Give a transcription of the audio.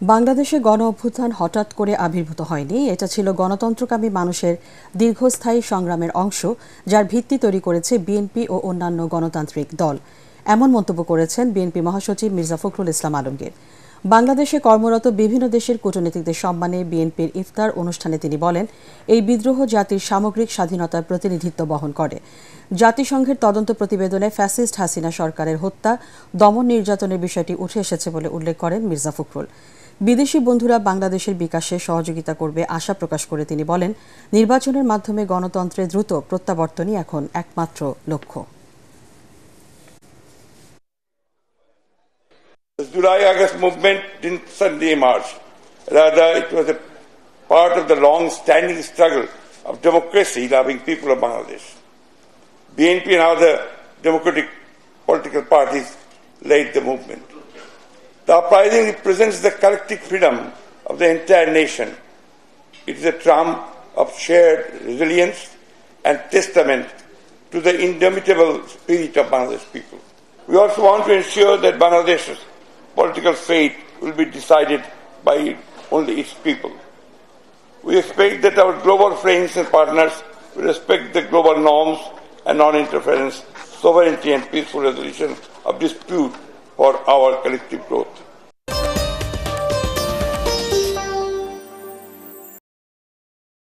বাংলাদেশে গণ অভ্যুত্থান হঠাৎ করে আবির্ভূত হয়নি। এটা ছিল গণতন্ত্রকামী মানুষের দীর্ঘস্থায়ী সংগ্রামের অংশ, যার ভিত্তি তৈরি করেছে বিএনপি ও অন্যান্য গণতান্ত্রিক দল। এমন মন্তব্য করেছেন বিএনপি মহাসচিব মির্জা ফখরুল ইসলাম আলমগীর। বাংলাদেশে কর্মরত বিভিন্ন দেশের কূটনীতিকদের সম্মানে বিএনপির ইফতার অনুষ্ঠানে তিনি বলেন, এই বিদ্রোহ জাতির সামগ্রিক স্বাধীনতার প্রতিনিধিত্ব বহন করে। জাতিসংঘের তদন্ত প্রতিবেদনে ফ্যাসিস্ট হাসিনা সরকারের হত্যা, দমন নির্যাতনের বিষয়টি উঠে এসেছে বলে উল্লেখ করেন মির্জা ফখরুল। বিদেশি বন্ধুরা বাংলাদেশের বিকাশে সহযোগিতা করবে আশা প্রকাশ করে তিনি বলেন, নির্বাচনের মাধ্যমে গণতন্ত্রের দ্রুত প্রত্যাবর্তনই এখন একমাত্র লক্ষ্য। The July-August movement didn't suddenly emerge. Rather, it was a part of the long-standing struggle of democracy-loving people of Bangladesh. BNP and other democratic political parties led the movement. The uprising represents the collective freedom of the entire nation. It is a trump of shared resilience and testament to the indomitable spirit of Bangladesh people. We also want to ensure that Bangladesh's political fate will be decided by only its people. We expect that our global friends and partners will respect the global norms and non-interference, sovereignty and peaceful resolution of dispute for our collective growth.